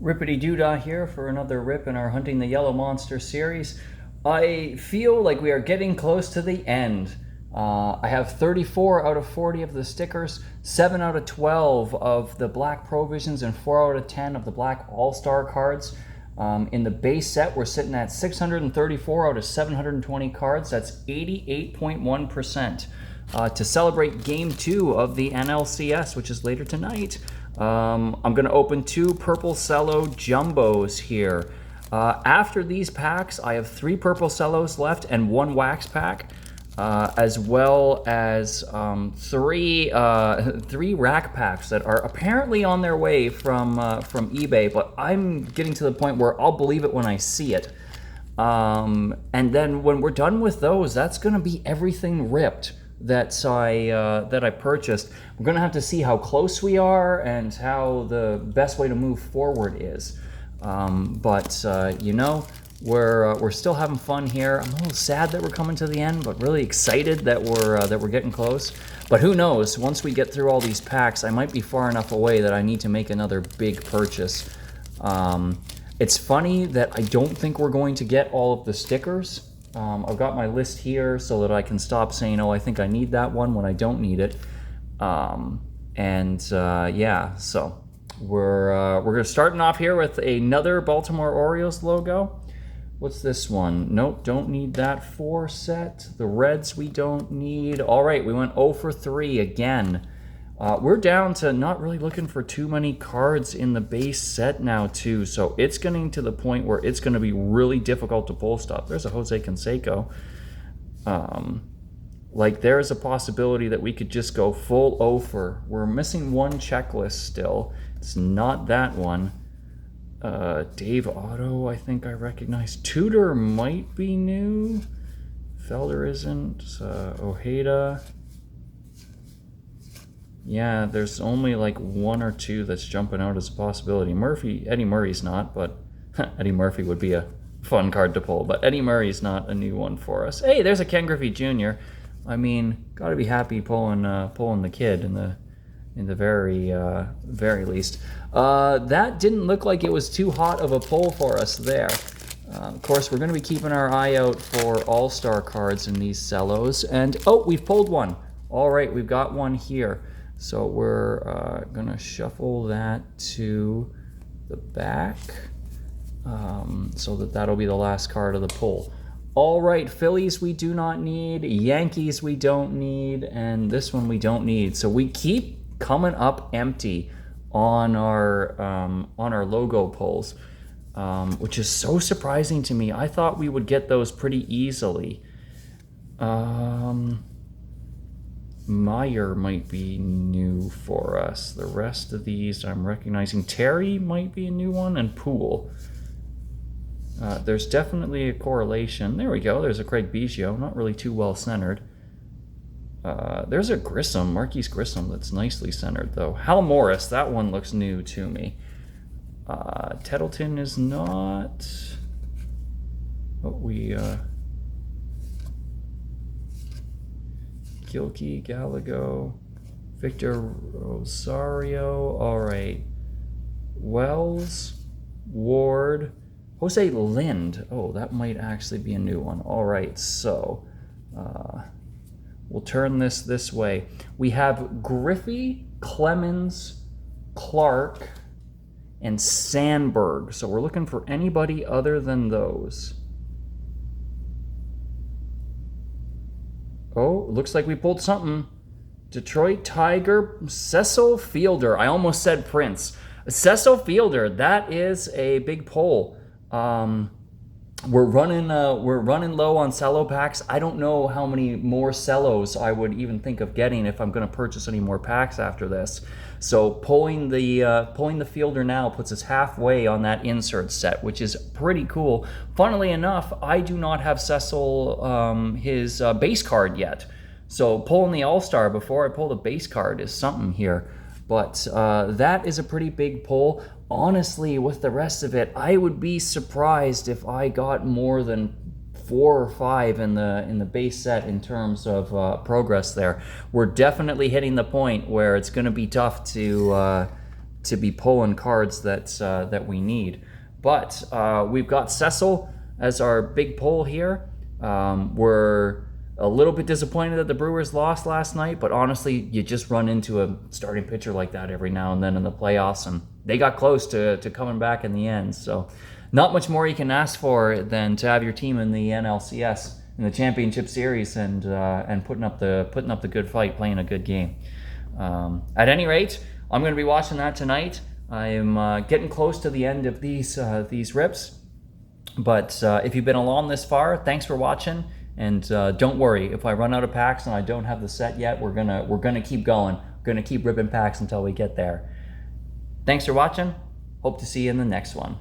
Rippity Doodah here for another rip in our Hunting the Yellow Monster series. I feel like we are getting close to the end. I have 34 out of 40 of the stickers, 7 out of 12 of the Black Provisions, and 4 out of 10 of the Black All-Star cards. In the base set, we're sitting at 634 out of 720 cards. That's 88.1%. To celebrate Game 2 of the NLCS, which is later tonight, I'm going to open 2 purple cello jumbos here. After these packs, I have 3 purple cellos left and 1 wax pack, as well as 3 rack packs that are apparently on their way from eBay, but I'm getting to the point where I'll believe it when I see it. And then when we're done with those, that's going to be everything ripped that I purchased. We're gonna have to see how close we are and how the best way to move forward is. You know, we're still having fun here. I'm a little sad that we're coming to the end, but really excited that we're getting close. But who knows? Once we get through all these packs, I might be far enough away that I need to make another big purchase. It's funny that I don't think we're going to get all of the stickers. I've got my list here so that I can stop saying, oh, I think I need that one when I don't need it. Yeah, so we're starting off here with another Baltimore Orioles logo. What's this one? Nope, don't need that 4 set. The Reds we don't need. All right, we went 0 for 3 again. We're down to not really looking for too many cards in the base set now, too. So it's getting to the point where it's going to be really difficult to pull stuff. There's a Jose Canseco. There's a possibility that we could just go full over. We're missing 1 checklist still. It's not that one. Dave Otto, I think I recognize. Tudor might be new. Felder isn't. Ojeda. Yeah, there's only like 1 or 2 that's jumping out as a possibility. Eddie Murray's not, but Eddie Murphy would be a fun card to pull, but Eddie Murray's not a new one for us. Hey, there's a Ken Griffey Jr. I mean, gotta be happy pulling the kid in the very least. That didn't look like it was too hot of a pull for us there. Of course, we're going to be keeping our eye out for all-star cards in these cellos, and oh, we've pulled one. All right, we've got one here. So we're going to shuffle that to the back so that'll be the last card of the pull. All right, Phillies we do not need, Yankees we don't need, and this one we don't need. So we keep coming up empty on our logo pulls, which is so surprising to me. I thought we would get those pretty easily. Meyer might be new for us. The rest of these I'm recognizing. Terry might be a new one, and Poole. There's definitely a correlation. There we go. There's a Craig Biggio. Not really too well centered. There's a Grissom, Marquise Grissom, that's nicely centered, though. Hal Morris, that one looks new to me. Tettleton is not. But Gilkey, Gallego, Victor Rosario. All right. Wells, Ward, Jose Lind. Oh, that might actually be a new one. All right, so we'll turn this way. We have Griffey, Clemens, Clark, and Sandberg. So we're looking for anybody other than those. Oh, looks like we pulled something. Detroit Tiger, Cecil Fielder. I almost said Prince. Cecil Fielder, that is a big pull. We're running low on cello packs. I don't know how many more cellos I would even think of getting if I'm going to purchase any more packs after this. So pulling the Fielder now puts us halfway on that insert set, which is pretty cool. Funnily enough, I do not have Cecil his base card yet. So pulling the All-Star before I pull the base card is something here. But that is a pretty big pull. Honestly, with the rest of it, I would be surprised if I got more than 4 or 5 in the base set in terms of progress there. We're definitely hitting the point where it's going to be tough to to be pulling cards that we need. But we've got Cecil as our big pull here. We're a little bit disappointed that the Brewers lost last night, but honestly, you just run into a starting pitcher like that every now and then in the playoffs, and they got close to coming back in the end. So not much more you can ask for than to have your team in the NLCS, in the championship series, and putting up the good fight, playing a good game. At any rate, I'm going to be watching that tonight. I'm getting close to the end of these rips, but if you've been along this far, thanks for watching. And don't worry, if I run out of packs and I don't have the set yet, we're gonna keep going. We're gonna keep ripping packs until we get there. Thanks for watching. Hope to see you in the next one.